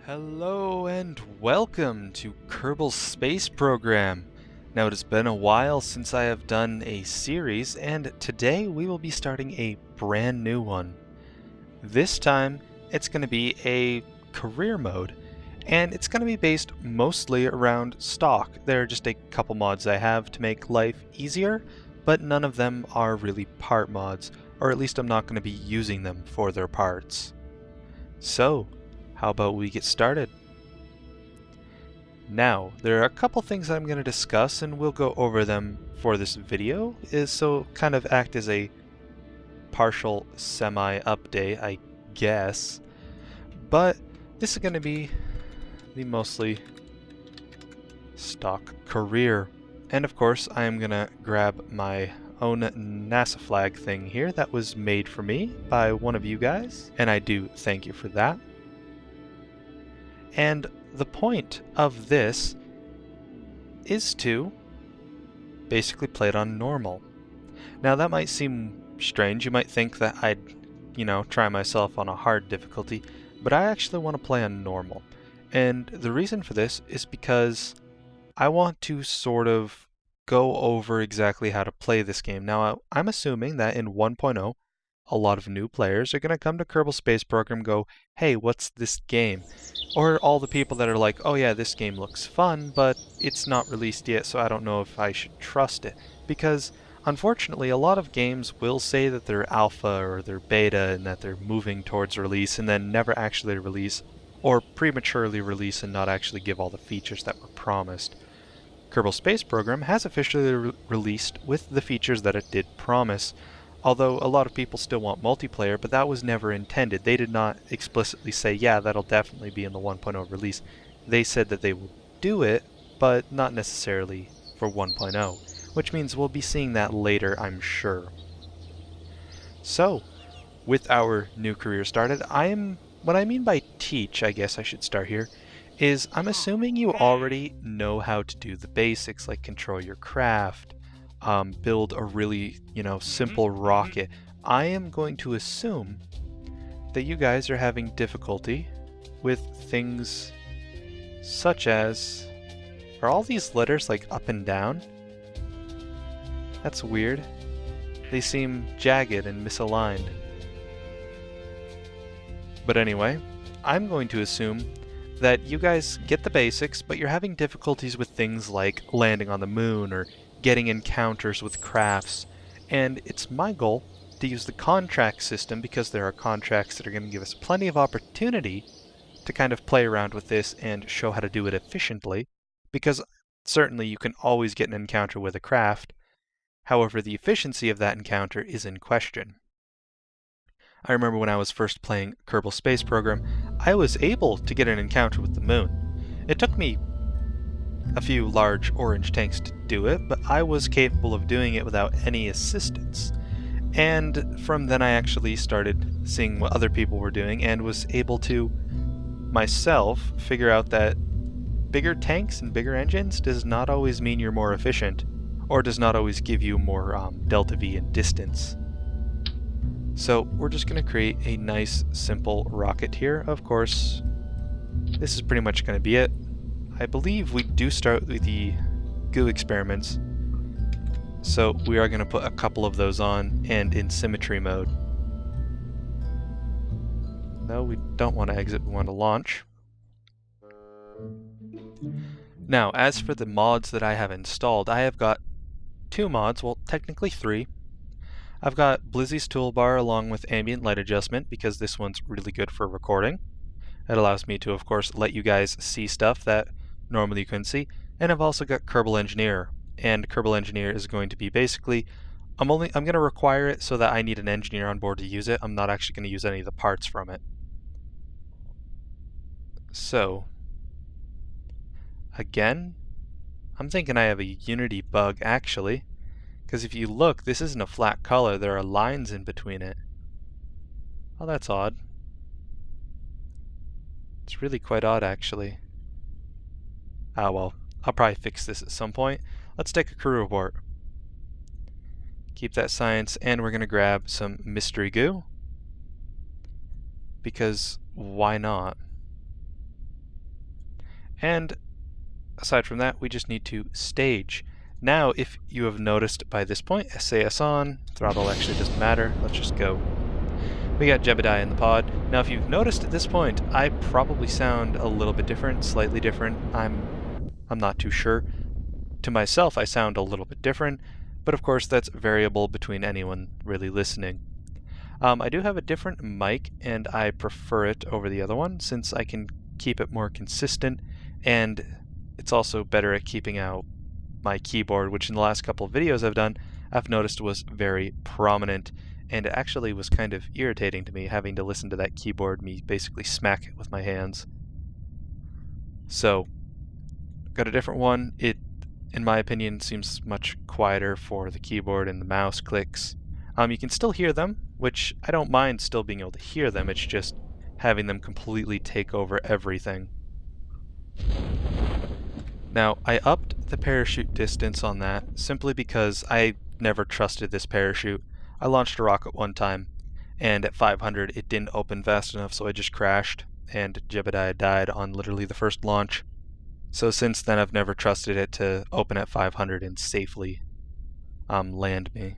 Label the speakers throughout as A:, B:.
A: Hello and welcome to Kerbal Space Program. Now it has been a while since I have done a series, and today we will be starting a brand new one. This time it's going to be a career mode, and it's going to be based mostly around stock. There are just a couple mods I have to make life easier, but none of them are really part mods, or at least I'm not going to be using them for their parts. So, how about we get started? Now, there are a couple things that I'm going to discuss, and we'll go over them for this video, so kind of act as a partial semi-update, I guess. But this is going to be the mostly stock career. And of course, I am going to grab my own NASA flag thing here that was made for me by one of you guys, and I do thank you for that. And the point of this is to basically play it on normal. Now that might seem strange. You might think that I'd, try myself on a hard difficulty, but I actually want to play on normal. And the reason for this is because I want to sort of go over exactly how to play this game. Now, I'm assuming that in 1.0, a lot of new players are going to come to Kerbal Space Program and go, hey, what's this game? Or all the people that are like, oh yeah, this game looks fun, but it's not released yet, so I don't know if I should trust it. Because, unfortunately, a lot of games will say that they're alpha or they're beta and that they're moving towards release and then never actually release, or prematurely release and not actually give all the features that were promised. Kerbal Space Program has officially released with the features that it did promise, although a lot of people still want multiplayer, but that was never intended. They did not explicitly say, yeah, that'll definitely be in the 1.0 release. They said that they would do it, but not necessarily for 1.0, which means we'll be seeing that later, I'm sure. So, with our new career started, what I mean by teach, I guess I should start here, is I'm assuming you already know how to do the basics, like control your craft, build a really, simple rocket. I am going to assume that you guys are having difficulty with things such as... Are all these letters like up and down? That's weird. They seem jagged and misaligned. But anyway, I'm going to assume that you guys get the basics, but you're having difficulties with things like landing on the moon or getting encounters with crafts, and it's my goal to use the contract system because there are contracts that are going to give us plenty of opportunity to kind of play around with this and show how to do it efficiently, because certainly you can always get an encounter with a craft. However, the efficiency of that encounter is in question. I remember when I was first playing Kerbal Space Program, I was able to get an encounter with the moon. It took me a few large orange tanks to do it, but I was capable of doing it without any assistance. And from then I actually started seeing what other people were doing and was able to myself figure out that bigger tanks and bigger engines does not always mean you're more efficient, or does not always give you more delta V in distance. So we're just going to create a nice simple rocket here. Of course, this is pretty much going to be it. I believe we do start with the goo experiments, so we are going to put a couple of those on and in symmetry mode. No, we don't want to exit, we want to launch. Now, as for the mods that I have installed, I have got 2 mods, well technically 3. I've got Blizzy's toolbar along with ambient light adjustment because this one's really good for recording. It allows me to, of course, let you guys see stuff that normally you couldn't see. And I've also got Kerbal Engineer, and Kerbal Engineer is going to be basically, I'm going to require it so that I need an engineer on board to use it. I'm not actually going to use any of the parts from it. So, again, I'm thinking I have a Unity bug actually. Because if you look, this isn't a flat color, there are lines in between it. Oh, that's odd. It's really quite odd, actually. Ah, well, I'll probably fix this at some point. Let's take a crew report. Keep that science, and we're going to grab some mystery goo. Because why not? And aside from that, we just need to stage. Now, if you have noticed by this point, SAS on, throttle actually doesn't matter, let's just go. We got Jebediah in the pod. Now, if you've noticed at this point, I probably sound a little bit different, slightly different. I'm not too sure. To myself, I sound a little bit different, but of course that's variable between anyone really listening. I do have a different mic, and I prefer it over the other one since I can keep it more consistent, and it's also better at keeping out my keyboard, which in the last couple of videos I've done, I've noticed was very prominent, and it actually was kind of irritating to me having to listen to that keyboard, me basically smack it with my hands. So, got a different one. It, in my opinion, seems much quieter for the keyboard and the mouse clicks. You can still hear them, which I don't mind still being able to hear them, it's just having them completely take over everything. Now, I upped the parachute distance on that simply because I never trusted this parachute. I launched a rocket one time, and at 500 it didn't open fast enough, so I just crashed, and Jebediah died on literally the first launch. So since then I've never trusted it to open at 500 and safely land me.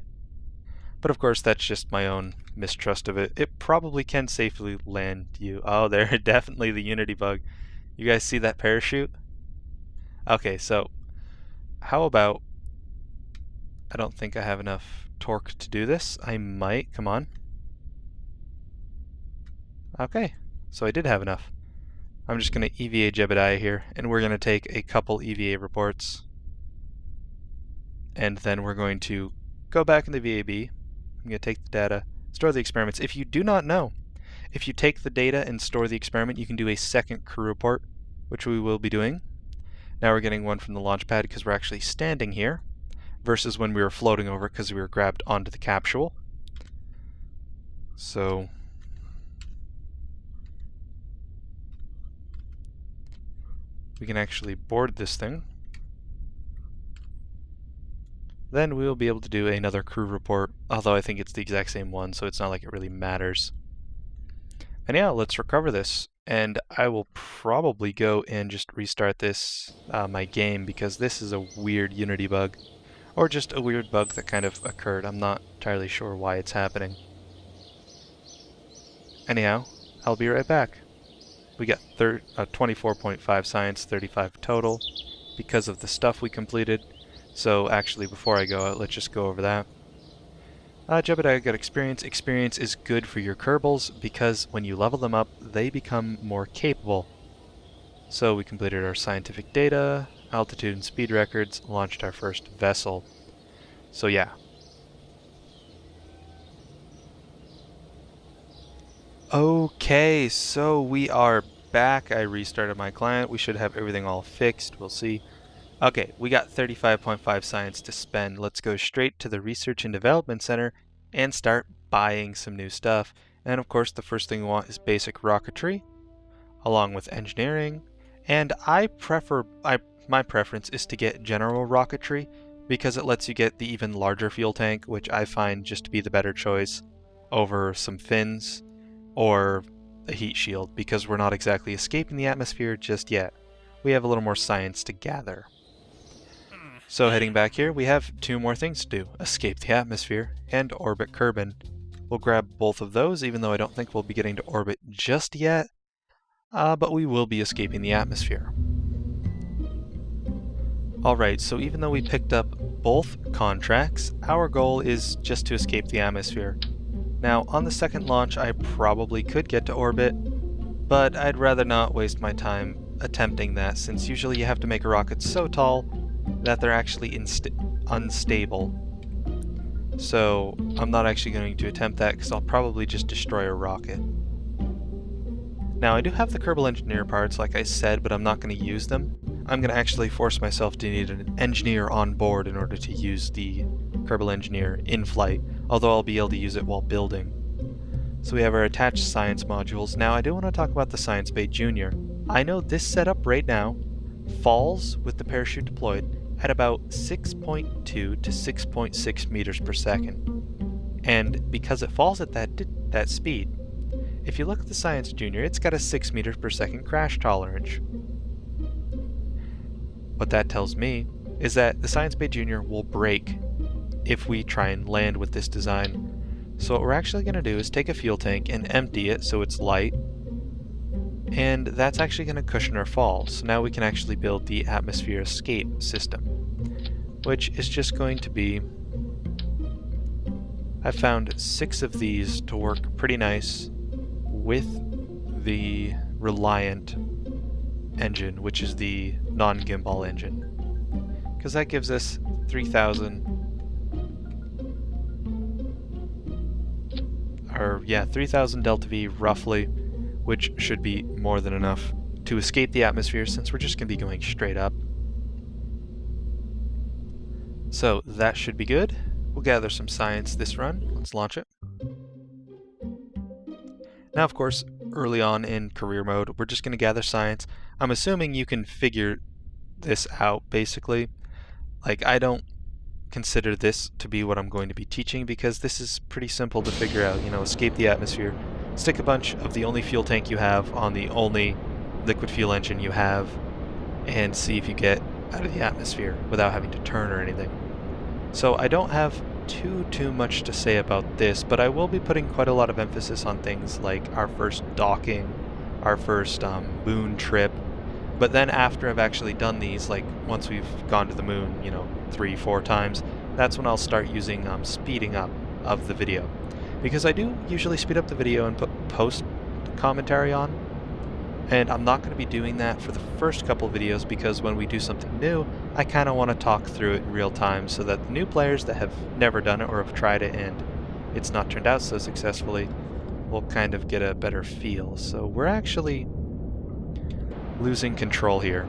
A: But of course that's just my own mistrust of it. It probably can safely land you. Oh, there, definitely the Unity bug. You guys see that parachute? Okay, so how about, I don't think I have enough torque to do this. I might, come on. Okay, so I did have enough. I'm just going to EVA Jebediah here, and we're going to take a couple EVA reports. And then we're going to go back in the VAB. I'm going to take the data, store the experiments. If you do not know, if you take the data and store the experiment, you can do a second crew report, which we will be doing. Now we're getting one from the launch pad because we're actually standing here, versus when we were floating over because we were grabbed onto the capsule. So we can actually board this thing. Then we will be able to do another crew report, although I think it's the exact same one, so it's not like it really matters. And yeah, let's recover this. And I will probably go and just restart this, my game, because this is a weird Unity bug. Or just a weird bug that kind of occurred. I'm not entirely sure why it's happening. Anyhow, I'll be right back. We got 24.5 science, 35 total, because of the stuff we completed. So actually, before I go out, let's just go over that. Jebediah got experience. Experience is good for your Kerbals because when you level them up, they become more capable. So we completed our scientific data, altitude and speed records, launched our first vessel. So yeah. Okay, so we are back. I restarted my client. We should have everything all fixed. We'll see. Okay, we got 35.5 science to spend. Let's go straight to the Research and Development Center and start buying some new stuff. And of course, the first thing we want is basic rocketry, along with engineering. And my preference is to get general rocketry because it lets you get the even larger fuel tank, which I find just to be the better choice over some fins or a heat shield, because we're not exactly escaping the atmosphere just yet. We have a little more science to gather. So heading back here, we have two more things to do: escape the atmosphere and orbit Kerbin. We'll grab both of those, even though I don't think we'll be getting to orbit just yet, but we will be escaping the atmosphere. Alright, so even though we picked up both contracts, our goal is just to escape the atmosphere. Now, on the second launch, I probably could get to orbit, but I'd rather not waste my time attempting that, since usually you have to make a rocket so tall that they're actually unstable. So I'm not actually going to attempt that because I'll probably just destroy a rocket. Now I do have the Kerbal engineer parts like I said, but I'm not going to use them. I'm going to actually force myself to need an engineer on board in order to use the Kerbal engineer in flight, although I'll be able to use it while building. So we have our attached science modules. Now I do want to talk about the Science Bay Junior. I know this setup right now falls with the parachute deployed at about 6.2 to 6.6 meters per second. And because it falls at that speed, if you look at the Science Junior, it's got a 6 meters per second crash tolerance. what that tells me is that the Science Bay Junior will break if we try and land with this design. So what we're actually going to do is take a fuel tank and empty it so it's light, and that's actually going to cushion our fall. So now we can actually build the atmosphere escape system, which is just going to be, I found 6 of these to work pretty nice with the Reliant engine, which is the non-gimbal engine, because that gives us 3,000 delta V roughly, which should be more than enough to escape the atmosphere since we're just going to be going straight up. So that should be good. We'll gather some science this run. Let's launch it. Now, of course, early on in career mode, we're just going to gather science. I'm assuming you can figure this out, basically. Like, I don't consider this to be what I'm going to be teaching because this is pretty simple to figure out. You know, escape the atmosphere, stick a bunch of the only fuel tank you have on the only liquid fuel engine you have, and see if you get out of the atmosphere without having to turn or anything. So I don't have too much to say about this, but I will be putting quite a lot of emphasis on things like our first docking, our first moon trip. But then after I've actually done these, like once we've gone to the moon, you know, 3-4 times, that's when I'll start using speeding up of the video. Because I do usually speed up the video and put post commentary on, and I'm not going to be doing that for the first couple videos because when we do something new, I kind of want to talk through it in real time so that the new players that have never done it or have tried it and it's not turned out so successfully will kind of get a better feel. So we're actually losing control here.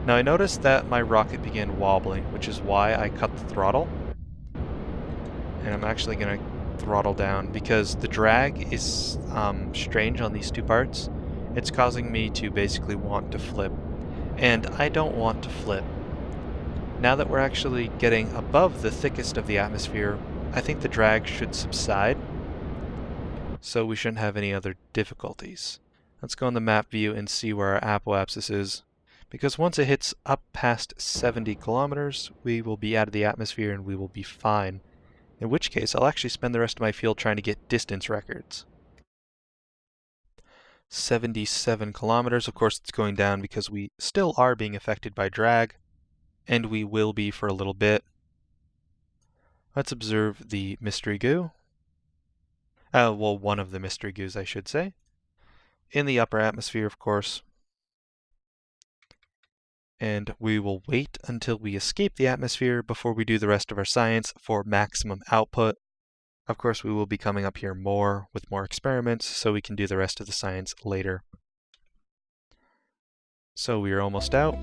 A: Now I noticed that my rocket began wobbling, which is why I cut the throttle. And I'm actually going to throttle down because the drag is strange on these two parts. It's causing me to basically want to flip, and I don't want to flip. Now that we're actually getting above the thickest of the atmosphere, I think the drag should subside, so we shouldn't have any other difficulties. Let's go in the map view and see where our apoapsis is, because once it hits up past 70 kilometers, we will be out of the atmosphere and we will be fine. In which case, I'll actually spend the rest of my field trying to get distance records. 77 kilometers. Of course, it's going down because we still are being affected by drag, and we will be for a little bit. Let's observe the mystery goo. Well, one of the mystery goos, I should say. In the upper atmosphere, of course. And we will wait until we escape the atmosphere before we do the rest of our science for maximum output. Of course, we will be coming up here more with more experiments, so we can do the rest of the science later. So we are almost out.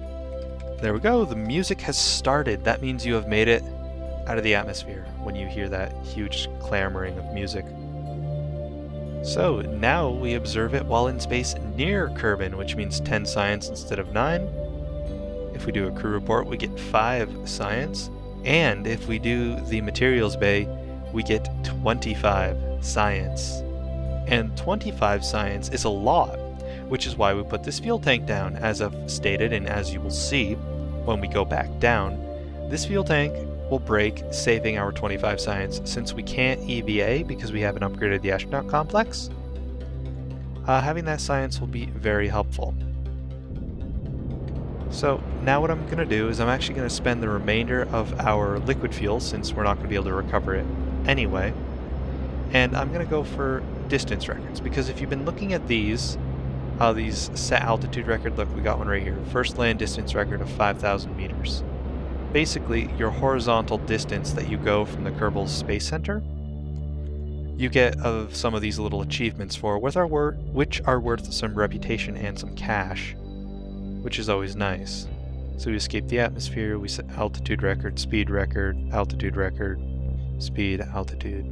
A: There we go, the music has started. That means you have made it out of the atmosphere when you hear that huge clamoring of music. So now we observe it while in space near Kerbal, which means 10 science instead of 9. If we do a crew report, we get 5 science. And if we do the materials bay, we get 25 science. And 25 science is a lot, which is why we put this fuel tank down. As I've stated, and as you will see when we go back down, this fuel tank will break, saving our 25 science. Since we can't EVA because we haven't upgraded the astronaut complex, having that science will be very helpful. So now what I'm going to do is I'm actually going to spend the remainder of our liquid fuel, since we're not going to be able to recover it anyway, and I'm going to go for distance records, because if you've been looking at these set altitude record, look, we got one right here, first land distance record of 5,000 meters. Basically, your horizontal distance that you go from the Kerbal Space Center, you get of some of these little achievements for, which are worth some reputation and some cash, which is always nice. So we escape the atmosphere, we set altitude record, altitude record, speed, altitude,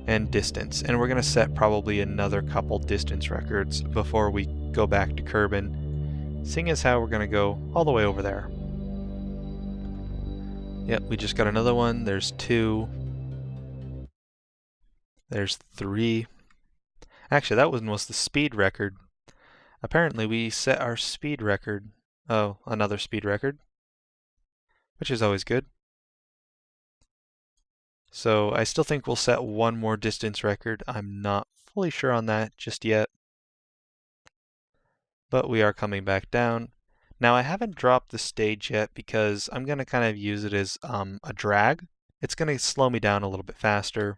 A: and distance. And we're going to set probably another couple distance records before we go back to Kerbal, seeing as how we're going to go all the way over there. Yep, we just got another one. There's 2. There's 3. Actually, that one was the speed record. Apparently we set our speed record Oh, another speed record, which is always good. So I still think we'll set one more distance record. I'm not fully sure on that just yet. But we are coming back down. Now I haven't dropped the stage yet because I'm going to kind of use it as a drag. It's going to slow me down a little bit faster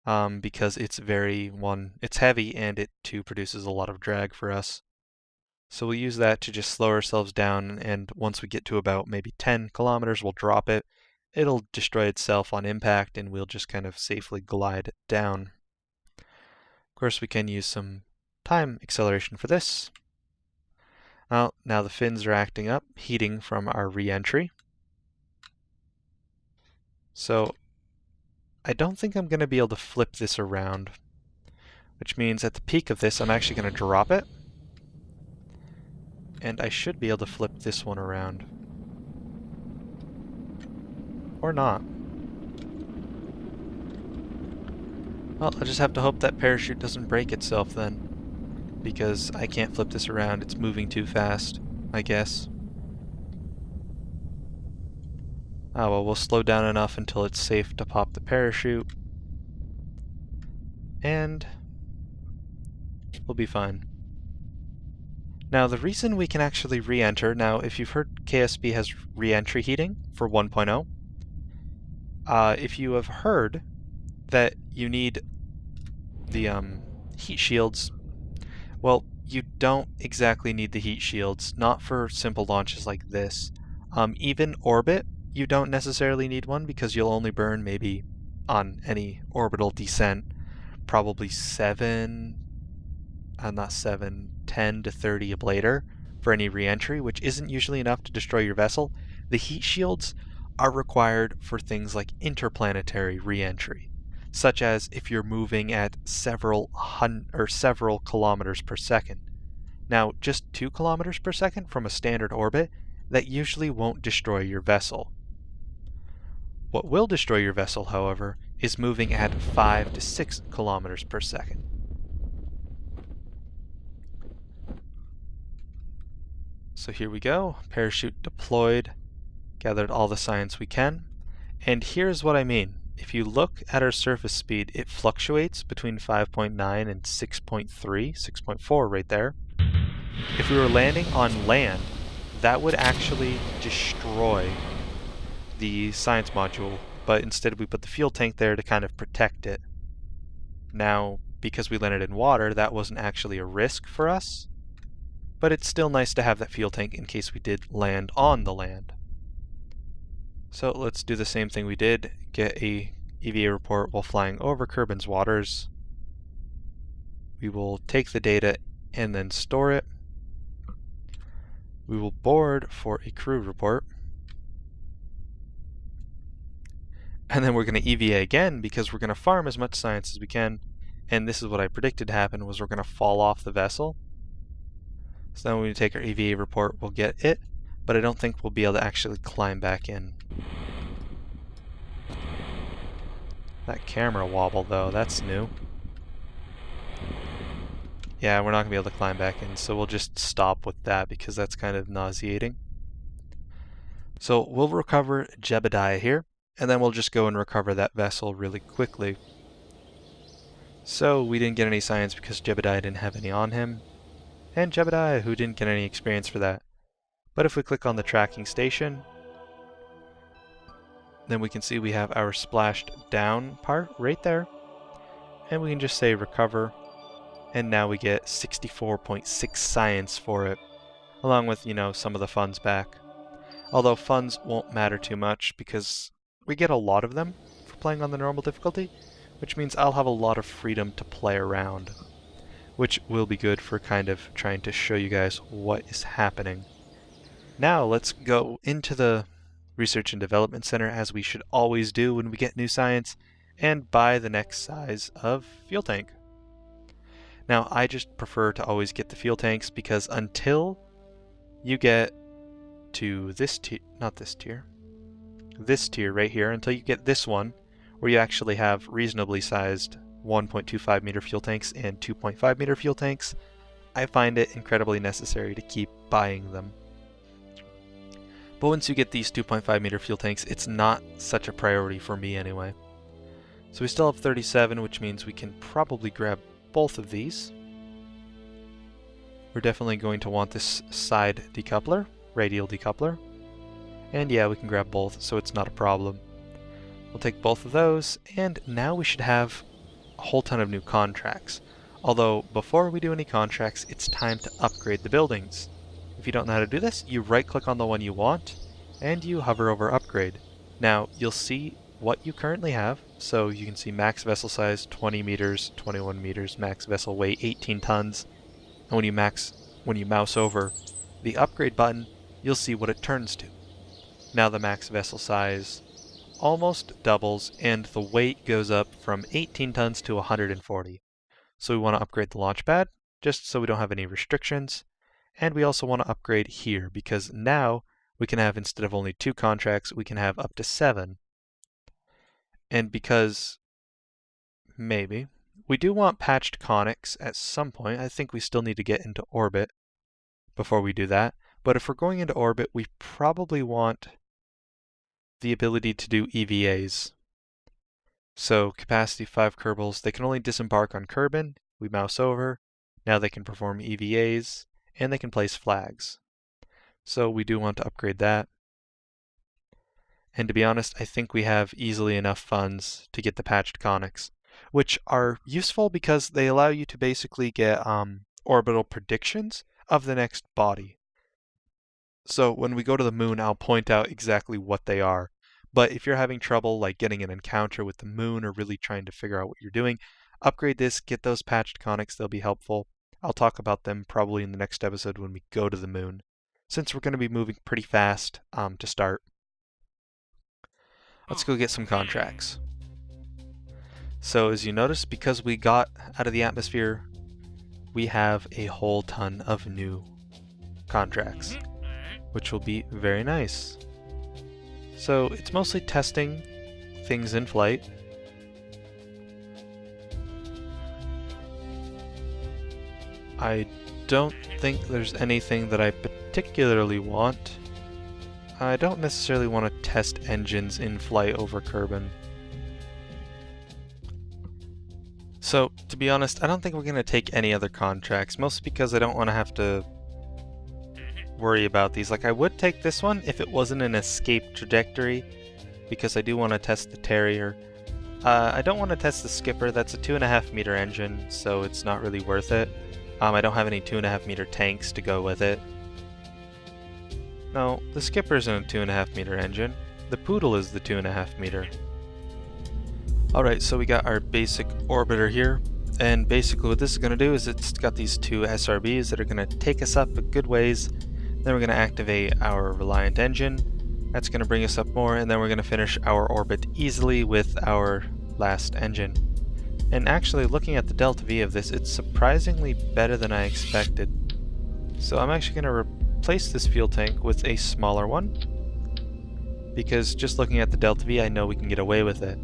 A: because it's it's heavy and it too produces a lot of drag for us. So we'll use that to just slow ourselves down, and once we get to about maybe 10 kilometers, we'll drop it. It'll destroy itself on impact and we'll just kind of safely glide down. Of course, we can use some time acceleration for this. Now the fins are acting up, heating from our re-entry. So I don't think I'm going to be able to flip this around, which means at the peak of this, I'm actually going to drop it. And I should be able to flip this one around. Or not. Well, I just have to hope that parachute doesn't break itself then, because I can't flip this around. It's moving too fast, I guess. Oh well, we'll slow down enough until it's safe to pop the parachute. And we'll be fine. Now the reason we can actually re-enter, now if you've heard KSP has re-entry heating for 1.0, if you have heard that you need the heat shields, well, you don't exactly need the heat shields, not for simple launches like this. Even orbit, you don't necessarily need one because you'll only burn maybe on any orbital descent, probably 10 to 30 ablator for any re-entry, which isn't usually enough to destroy your vessel. The heat shields are required for things like interplanetary re-entry, such as if you're moving at several kilometers per second. Now, just 2 kilometers per second from a standard orbit, that usually won't destroy your vessel. What will destroy your vessel, however, is moving at 5 to 6 kilometers per second. So here we go, parachute deployed, gathered all the science we can, and here's what I mean. If you look at our surface speed, it fluctuates between 5.9 and 6.3, 6.4 right there. If we were landing on land, that would actually destroy the science module, but instead we put the fuel tank there to kind of protect it. Now, because we landed in water, that wasn't actually a risk for us, but it's still nice to have that fuel tank in case we did land on the land. So let's do the same thing we did, get a EVA report while flying over Kerbin's waters. We will take the data and then store it. We will board for a crew report. And then we're going to EVA again because we're going to farm as much science as we can. And this is what I predicted to happen, was we're going to fall off the vessel. So then when we take our EVA report, we'll get it, but I don't think we'll be able to actually climb back in. That camera wobble though, that's new. Yeah, we're not going to be able to climb back in, so we'll just stop with that because that's kind of nauseating. So we'll recover Jebediah here, and then we'll just go and recover that vessel really quickly. So we didn't get any science because Jebediah didn't have any on him, and Jebediah, who didn't get any experience for that. But if we click on the tracking station, then we can see we have our splashed down part right there, and we can just say recover, and now we get 64.6 science for it, along with, you know, some of the funds back. Although funds won't matter too much because we get a lot of them for playing on the normal difficulty, which means I'll have a lot of freedom to play around, which will be good for kind of trying to show you guys what is happening. Now let's go into the Research and Development Center, as we should always do when we get new science, and buy the next size of fuel tank. Now I just prefer to always get the fuel tanks because until you get to this tier, not this tier, this tier right here, until you get this one where you actually have reasonably sized 1.25 meter fuel tanks and 2.5 meter fuel tanks, I find it incredibly necessary to keep buying them. But once you get these 2.5 meter fuel tanks, it's not such a priority for me anyway. So we still have 37, which means we can probably grab both of these. We're definitely going to want this side decoupler, radial decoupler. And yeah, we can grab both, so it's not a problem. We'll take both of those, and now we should have a whole ton of new contracts. Although, before we do any contracts, it's time to upgrade the buildings. If you don't know how to do this, you right-click on the one you want, and you hover over Upgrade. Now, you'll see what you currently have, so you can see max vessel size 20 meters, 21 meters, max vessel weight 18 tons, and when you mouse over the Upgrade button, you'll see what it turns to. Now the max vessel size almost doubles, and the weight goes up from 18 tons to 140. So we want to upgrade the launch pad, just so we don't have any restrictions. And we also want to upgrade here, because now we can have, instead of only 2 contracts, we can have up to 7. And because, maybe, we do want patched conics at some point. I think we still need to get into orbit before we do that. But if we're going into orbit, we probably want the ability to do EVAs. So capacity 5 Kerbals, they can only disembark on Kerbin. We mouse over. Now they can perform EVAs, and they can place flags. So we do want to upgrade that. And to be honest, I think we have easily enough funds to get the patched conics, which are useful because they allow you to basically get orbital predictions of the next body. So when we go to the moon, I'll point out exactly what they are. But if you're having trouble like getting an encounter with the moon or really trying to figure out what you're doing, upgrade this, get those patched conics, they'll be helpful. I'll talk about them probably in the next episode when we go to the moon, since we're going to be moving pretty fast to start. Let's go get some contracts. So as you notice, because we got out of the atmosphere, we have a whole ton of new contracts, which will be very nice. So it's mostly testing things in flight. I don't think there's anything that I particularly want. I don't necessarily want to test engines in flight over Kerbin. So, to be honest, I don't think we're going to take any other contracts, mostly because I don't want to have to worry about these. Like, I would take this one if it wasn't an escape trajectory, because I do want to test the Terrier. I don't want to test the Skipper. That's a 2.5 meter engine, so it's not really worth it. I don't have any 2.5 meter tanks to go with it. No, the Skipper isn't a 2.5 meter engine. The Poodle is the 2.5 meter. Alright, so we got our basic orbiter here, and basically what this is going to do is it's got these 2 SRBs that are going to take us up a good ways. Then we're going to activate our Reliant engine. That's going to bring us up more, and then we're going to finish our orbit easily with our last engine. And actually, looking at the delta V of this, it's surprisingly better than I expected. So I'm actually going to replace this fuel tank with a smaller one, because just looking at the delta V, I know we can get away with it.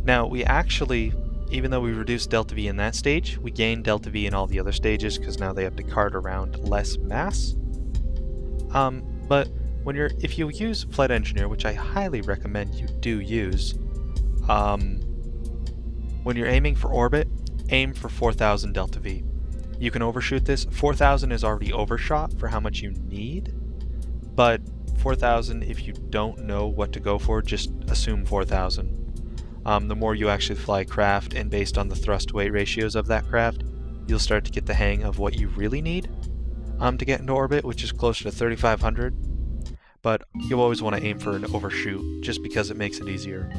A: Now, we actually, even though we reduced delta V in that stage, we gained delta V in all the other stages, because now they have to cart around less mass. But if you use Flight Engineer, which I highly recommend you do use, when you're aiming for orbit, aim for 4,000 delta V. You can overshoot this. 4,000 is already overshot for how much you need, but 4,000, if you don't know what to go for, just assume 4,000. The more you actually fly craft, and based on the thrust-weight ratios of that craft, you'll start to get the hang of what you really need to get into orbit, which is closer to 3,500. But you'll always want to aim for an overshoot, just because it makes it easier.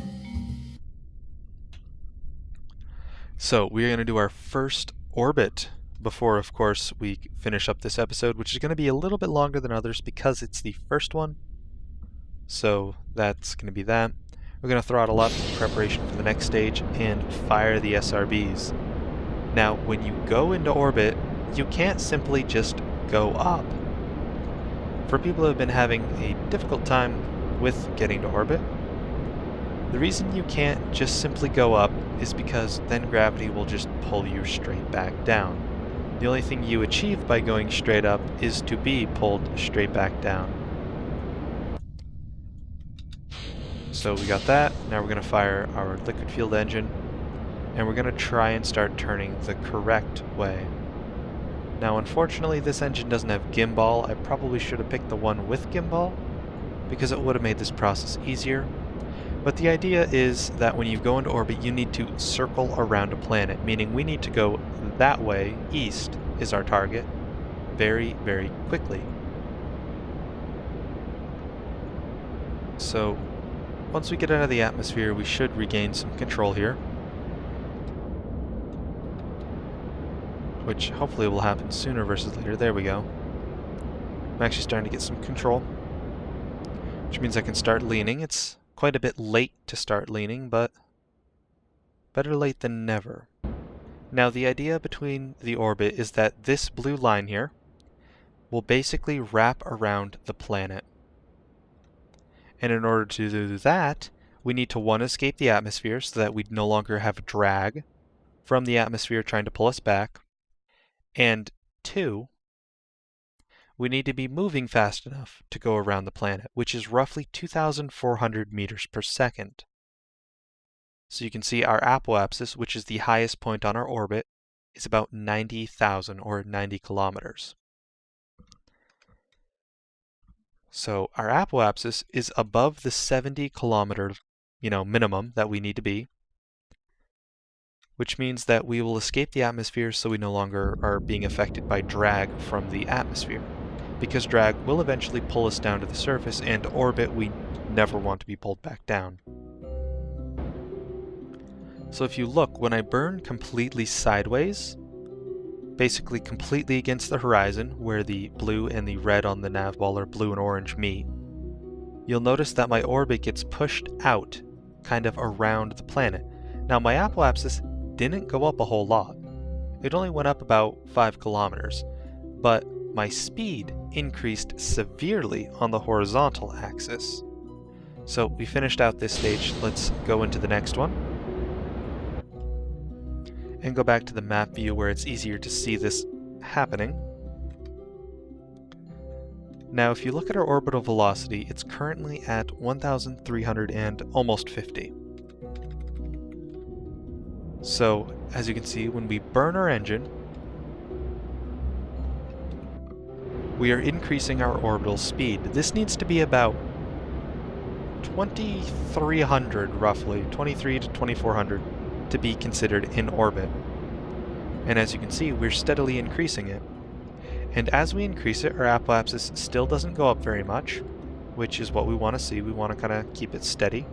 A: So we're going to do our first orbit before, of course, we finish up this episode, which is going to be a little bit longer than others because it's the first one. So that's going to be that. We're going to throttle up in preparation for the next stage and fire the SRBs. Now, when you go into orbit, you can't simply just go up. For people who have been having a difficult time with getting to orbit, the reason you can't just simply go up is because then gravity will just pull you straight back down. The only thing you achieve by going straight up is to be pulled straight back down. So we got that. Now we're going to fire our liquid fueled engine, and we're going to try and start turning the correct way. Now unfortunately this engine doesn't have gimbal. I probably should have picked the one with gimbal, because it would have made this process easier. But the idea is that when you go into orbit, you need to circle around a planet, meaning we need to go that way, east is our target, very, very quickly. So once we get out of the atmosphere, we should regain some control here, which hopefully will happen sooner versus later. There we go. I'm actually starting to get some control, which means I can start leaning. It's quite a bit late to start leaning, but better late than never. Now the idea between the orbit is that this blue line here will basically wrap around the planet. And in order to do that, we need to, one, escape the atmosphere so that we no longer have drag from the atmosphere trying to pull us back. And two, we need to be moving fast enough to go around the planet, which is roughly 2,400 meters per second. So you can see our apoapsis, which is the highest point on our orbit, is about 90,000 or 90 kilometers. So our apoapsis is above the 70 kilometer, minimum that we need to be, which means that we will escape the atmosphere so we no longer are being affected by drag from the atmosphere. Because drag will eventually pull us down to the surface, and orbit we never want to be pulled back down. So if you look, when I burn completely sideways, basically completely against the horizon, where the blue and the red on the nav ball or blue and orange meet, you'll notice that my orbit gets pushed out, kind of around the planet. Now my apoapsis didn't go up a whole lot. It only went up about 5 kilometers, but my speed increased severely on the horizontal axis. So we finished out this stage. Let's go into the next one and go back to the map view where it's easier to see this happening. Now if you look at our orbital velocity, it's currently at 1,300 and almost 50. So as you can see, when we burn our engine, we are increasing our orbital speed. This needs to be about 2,300 roughly, 23 to 2,400 to be considered in orbit. And as you can see, we're steadily increasing it. And as we increase it, our apoapsis still doesn't go up very much, which is what we want to see. We want to kind of keep it steady.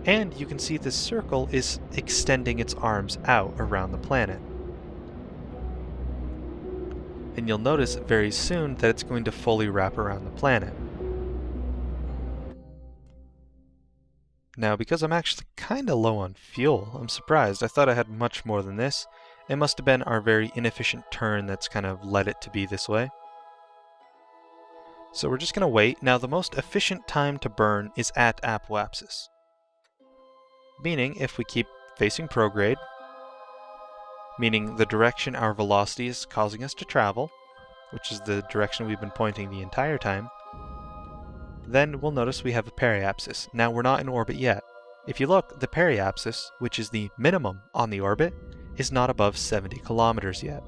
A: And you can see this circle is extending its arms out around the planet. And you'll notice very soon that it's going to fully wrap around the planet. Now, because I'm actually kind of low on fuel, I'm surprised. I thought I had much more than this. It must have been our very inefficient turn that's kind of led it to be this way. So we're just going to wait. Now, the most efficient time to burn is at apoapsis. Meaning, if we keep facing prograde, meaning the direction our velocity is causing us to travel, which is the direction we've been pointing the entire time, then we'll notice we have a periapsis. Now we're not in orbit yet. If you look, the periapsis, which is the minimum on the orbit, is not above 70 kilometers yet.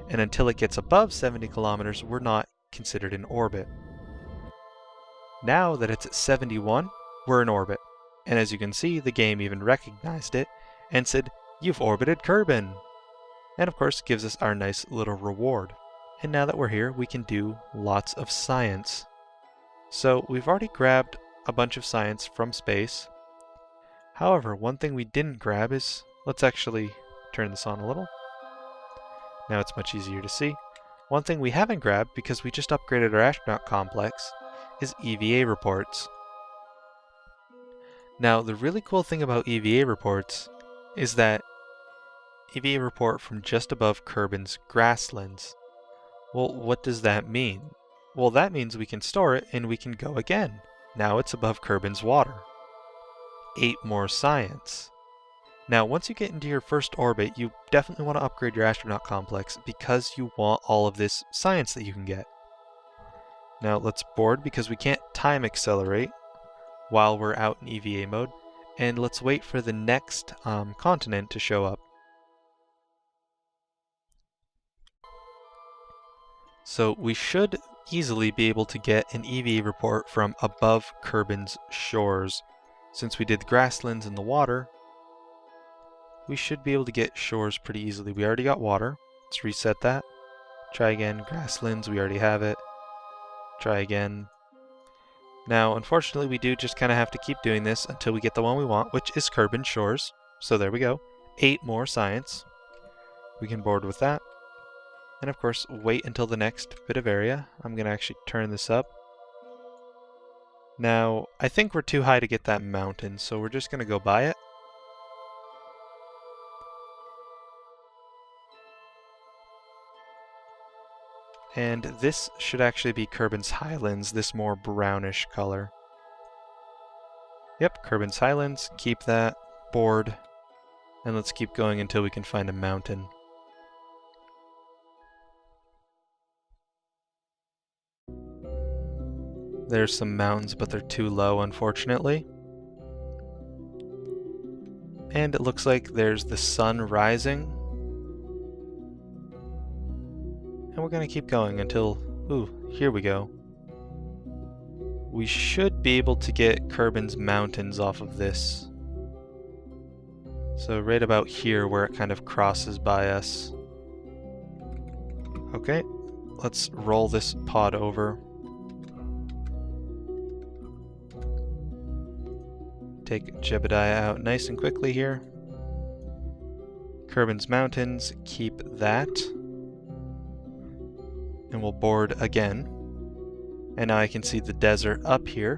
A: And until it gets above 70 kilometers, we're not considered in orbit. Now that it's at 71, we're in orbit. And as you can see, the game even recognized it and said, "You've orbited Kerbal." And of course gives us our nice little reward. And now that we're here, we can do lots of science. So we've already grabbed a bunch of science from space. However, one thing we didn't grab is, let's actually turn this on a little. Now it's much easier to see. One thing we haven't grabbed, because we just upgraded our astronaut complex, is EVA reports. Now the really cool thing about EVA reports is that EVA report from just above Kerbin's grasslands. Well, what does that mean? Well, that means we can store it and we can go again. Now it's above Kerbin's water. 8 more science. Now, once you get into your first orbit, you definitely want to upgrade your astronaut complex because you want all of this science that you can get. Now, let's board because we can't time accelerate while we're out in EVA mode, and let's wait for the next continent to show up. So we should easily be able to get an EVA report from above Kerbin's shores. Since we did grasslands in the water, we should be able to get shores pretty easily. We already got water. Let's reset that. Try again. Grasslands, we already have it. Try again. Now, unfortunately, we do just kind of have to keep doing this until we get the one we want, which is Kerbin Shores. So there we go. 8 more science. We can board with that. And of course, wait until the next bit of area. I'm going to actually turn this up. Now, I think we're too high to get that mountain, so we're just going to go by it. And this should actually be Kerbin's Highlands, this more brownish color. Yep, Kerbin's Highlands, keep that, board, and let's keep going until we can find a mountain. There's some mountains, but they're too low, unfortunately. And it looks like there's the sun rising. And we're going to keep going until... Ooh, here we go. We should be able to get Kerbin's mountains off of this. So right about here where it kind of crosses by us. Okay, let's roll this pod over. Take Jebediah out nice and quickly here. Kerbin's mountains, keep that. And we'll board again. And now I can see the desert up here,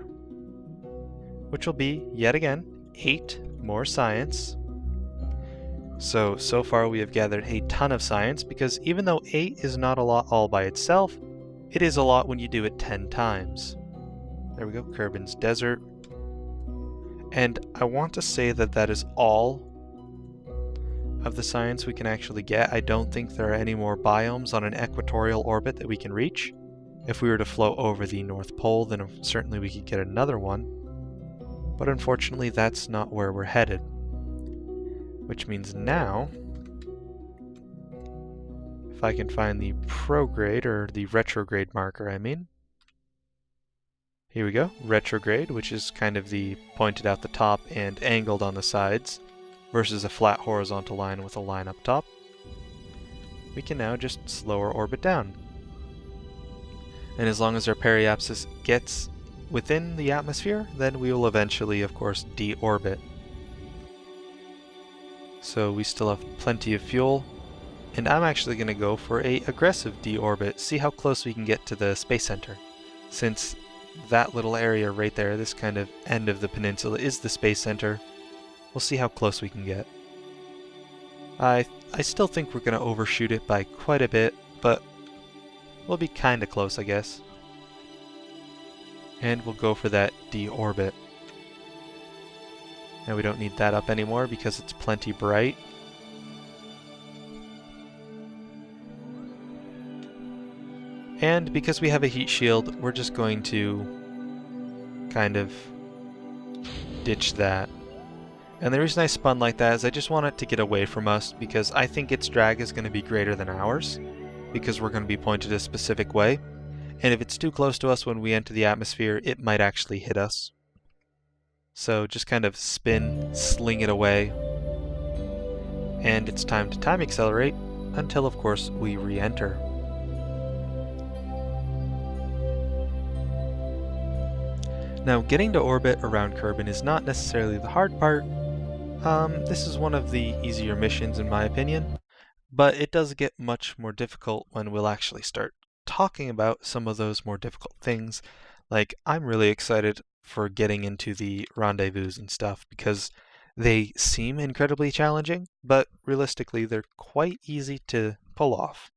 A: which will be, yet again, 8 more science. So far we have gathered a ton of science, because even though 8 is not a lot all by itself, it is a lot when you do it 10 times. There we go, Kerbin's desert. And I want to say that that is all of the science we can actually get. I don't think there are any more biomes on an equatorial orbit that we can reach. If we were to float over the North Pole, then certainly we could get another one. But unfortunately, that's not where we're headed. Which means now, if I can find the prograde, or the retrograde marker, I mean. Here we go, retrograde, which is kind of the pointed out the top and angled on the sides, versus a flat horizontal line with a line up top. We can now just slow our orbit down. And as long as our periapsis gets within the atmosphere, then we will eventually, of course, deorbit. So we still have plenty of fuel, and I'm actually going to go for a aggressive deorbit, see how close we can get to the space center. Since that little area right there, this kind of end of the peninsula, is the space center, we'll see how close we can get. I still think we're going to overshoot it by quite a bit, but we'll be kind of close, I guess. And we'll go for that deorbit. Now we don't need that up anymore because it's plenty bright. And because we have a heat shield, we're just going to kind of ditch that. And the reason I spun like that is I just want it to get away from us, because I think its drag is going to be greater than ours, because we're going to be pointed a specific way. And if it's too close to us when we enter the atmosphere, it might actually hit us. So just kind of spin, sling it away. And it's time to time accelerate until, of course, we re-enter. Now, getting to orbit around Kerbin is not necessarily the hard part. This is one of the easier missions in my opinion, but it does get much more difficult when we'll actually start talking about some of those more difficult things. Like, I'm really excited for getting into the rendezvous and stuff, because they seem incredibly challenging, but realistically they're quite easy to pull off.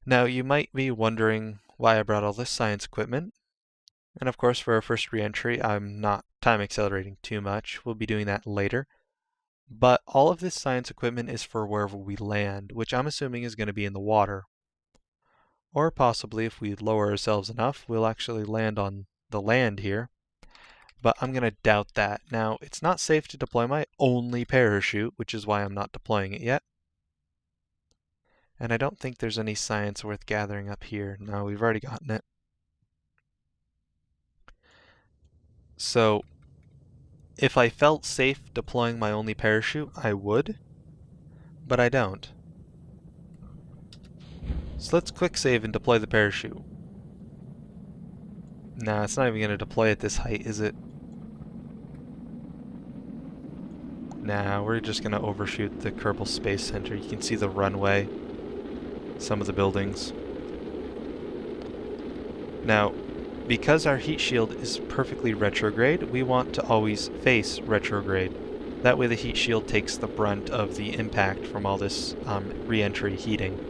A: Now, you might be wondering why I brought all this science equipment. And of course, for our first re-entry, I'm not time accelerating too much. We'll be doing that later. But all of this science equipment is for wherever we land, which I'm assuming is going to be in the water. Or possibly, if we lower ourselves enough, we'll actually land on the land here. But I'm going to doubt that. Now, it's not safe to deploy my only parachute, which is why I'm not deploying it yet. And I don't think there's any science worth gathering up here. No, we've already gotten it. So, if I felt safe deploying my only parachute, I would, but I don't. So let's quick save and deploy the parachute. Nah, it's not even going to deploy at this height, is it? Nah, we're just going to overshoot the Kerbal Space Center. You can see the runway, some of the buildings. Now, because our heat shield is perfectly retrograde, we want to always face retrograde. That way the heat shield takes the brunt of the impact from all this re-entry heating.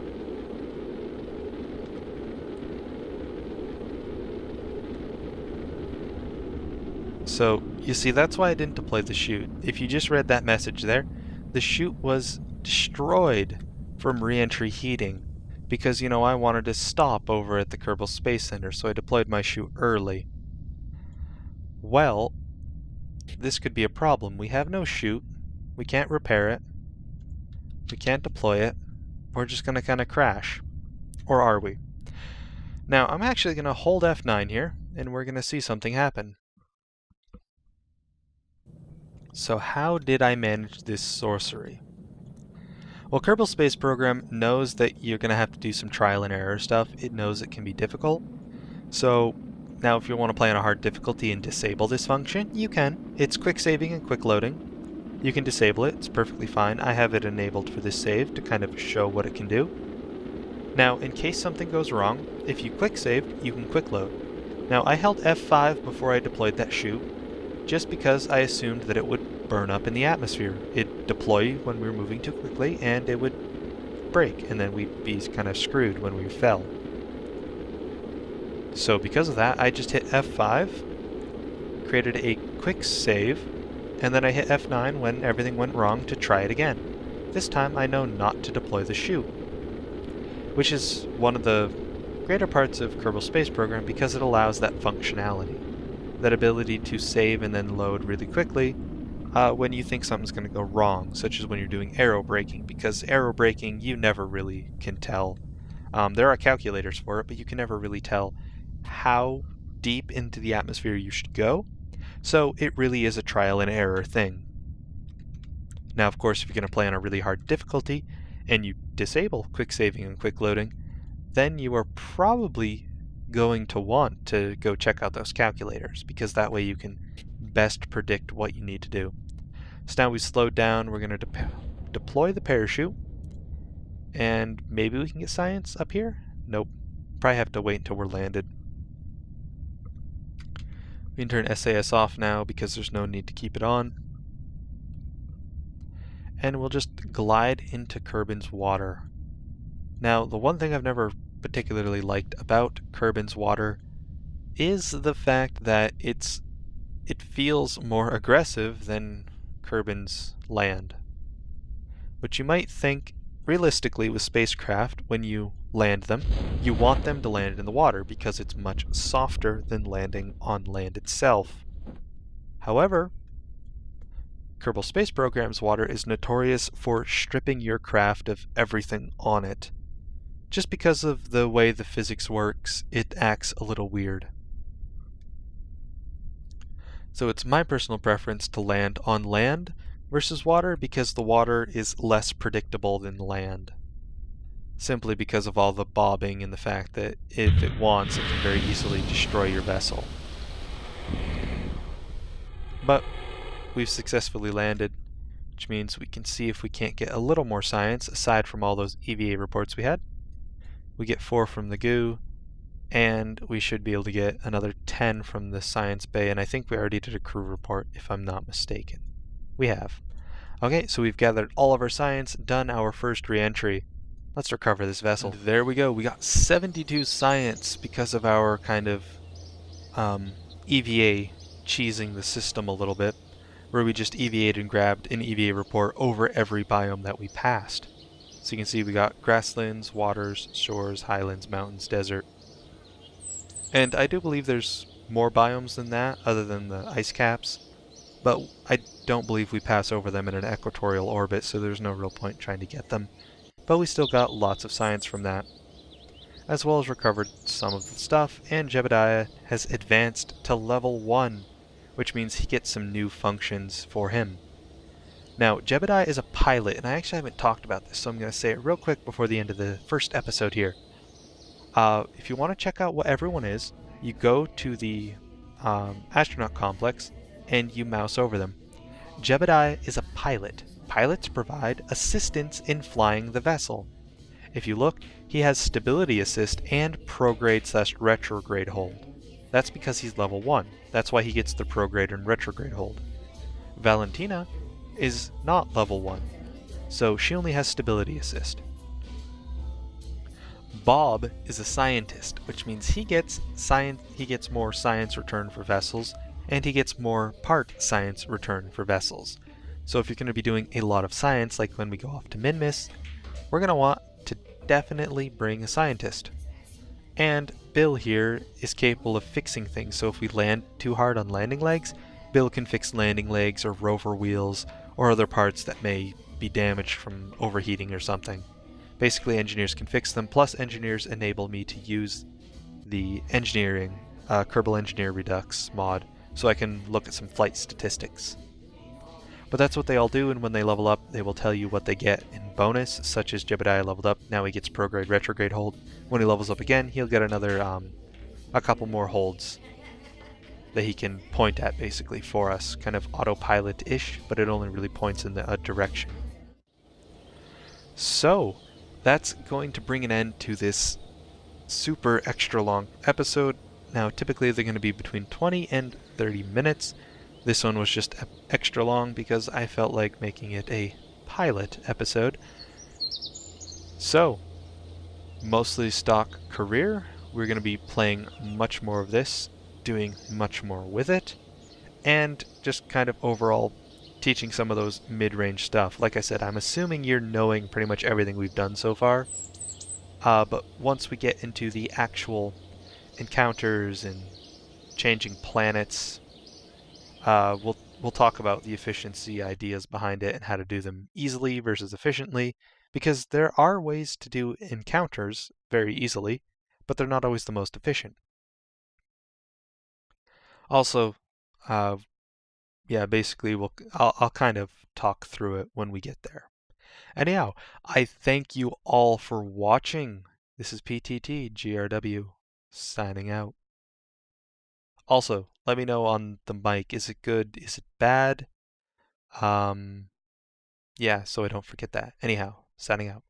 A: So, you see, that's why I didn't deploy the chute. If you just read that message there, the chute was destroyed from re-entry heating because, you know, I wanted to stop over at the Kerbal Space Center, so I deployed my chute early. Well, this could be a problem. We have no chute. We can't repair it. We can't deploy it. We're just going to kind of crash. Or are we? Now, I'm actually going to hold F9 here, and we're going to see something happen. So how did I manage this sorcery? Well, Kerbal Space Program knows that you're going to have to do some trial and error stuff. It knows it can be difficult. So now if you want to play on a hard difficulty and disable this function, you can. It's quick saving and quick loading. You can disable it. It's perfectly fine. I have it enabled for this save to kind of show what it can do. Now, in case something goes wrong, if you quick saved, you can quick load. Now, I held F5 before I deployed that chute, just because I assumed that it would burn up in the atmosphere. It'd deploy when we were moving too quickly, and it would break, and then we'd be kind of screwed when we fell. So because of that, I just hit F5, created a quick save, and then I hit F9 when everything went wrong to try it again. This time I know not to deploy the chute, which is one of the greater parts of Kerbal Space Program because it allows that functionality. That ability to save and then load really quickly when you think something's going to go wrong, such as when you're doing aero braking, because aero braking you never really can tell. There are calculators for it, but you can never really tell how deep into the atmosphere you should go, so it really is a trial and error thing. Now, of course, if you're going to play on a really hard difficulty and you disable quick saving and quick loading, then you are probably going to want to go check out those calculators, because that way you can best predict what you need to do. So now we've slowed down, we're going to deploy the parachute, and maybe we can get science up here? Nope. Probably have to wait until we're landed. We can turn SAS off now because there's no need to keep it on. And we'll just glide into Kerbin's water. Now, the one thing I've never particularly liked about Kerbin's water is the fact that it feels more aggressive than Kerbin's land. But you might think, realistically, with spacecraft, when you land them, you want them to land in the water because it's much softer than landing on land itself. However, Kerbal Space Program's water is notorious for stripping your craft of everything on it. Just because of the way the physics works, it acts a little weird. So it's my personal preference to land on land versus water because the water is less predictable than land. Simply because of all the bobbing and the fact that if it wants, it can very easily destroy your vessel. But we've successfully landed, which means we can see if we can't get a little more science aside from all those EVA reports we had. We get 4 from the goo, and we should be able to get another 10 from the science bay, and I think we already did a crew report if I'm not mistaken. We have. Okay, so we've gathered all of our science, done our first re-entry. Let's recover this vessel. And there we go, we got 72 science because of our kind of um, EVA cheesing the system a little bit, where we just EVA'd and grabbed an EVA report over every biome that we passed. So you can see we got grasslands, waters, shores, highlands, mountains, desert. And I do believe there's more biomes than that, other than the ice caps, but I don't believe we pass over them in an equatorial orbit, so there's no real point trying to get them. But we still got lots of science from that, as well as recovered some of the stuff, and Jebediah has advanced to level 1, which means he gets some new functions for him. Now, Jebediah is a pilot, and I actually haven't talked about this, so I'm going to say it real quick before the end of the first episode here. If you want to check out what everyone is, you go to the astronaut complex, and you mouse over them. Jebediah is a pilot. Pilots provide assistance in flying the vessel. If you look, he has stability assist and prograde/retrograde hold. That's because he's level 1. That's why he gets the prograde and retrograde hold. Valentina is not level 1, so she only has stability assist. Bob is a scientist, which means he gets more science return for vessels, and he gets more part science return for vessels. So if you're going to be doing a lot of science, like when we go off to Minmus, we're going to want to definitely bring a scientist. And Bill here is capable of fixing things, so if we land too hard on landing legs, Bill can fix landing legs or rover wheels or other parts that may be damaged from overheating or something. Basically, engineers can fix them, plus engineers enable me to use the engineering, Kerbal Engineer Redux mod, so I can look at some flight statistics. But that's what they all do, and when they level up, they will tell you what they get in bonus, such as Jebediah leveled up, now he gets prograde retrograde hold. When he levels up again, he'll get another, a couple more holds that he can point at, basically, for us. Kind of autopilot-ish, but it only really points in a direction. So, that's going to bring an end to this super extra long episode. Now, typically they're going to be between 20 and 30 minutes. This one was just extra long because I felt like making it a pilot episode. So, mostly stock career. We're going to be playing much more of this, doing much more with it, and just kind of overall teaching some of those mid-range stuff. Like I said, I'm assuming you're knowing pretty much everything we've done so far. But once we get into the actual encounters and changing planets, we'll talk about the efficiency ideas behind it and how to do them easily versus efficiently, because there are ways to do encounters very easily, but they're not always the most efficient. Also, yeah, basically I'll kind of talk through it when we get there. Anyhow, I thank you all for watching. This is PTT GRW signing out. Also, let me know on the mic. Is it good? Is it bad? Yeah, so I don't forget that. Anyhow, signing out.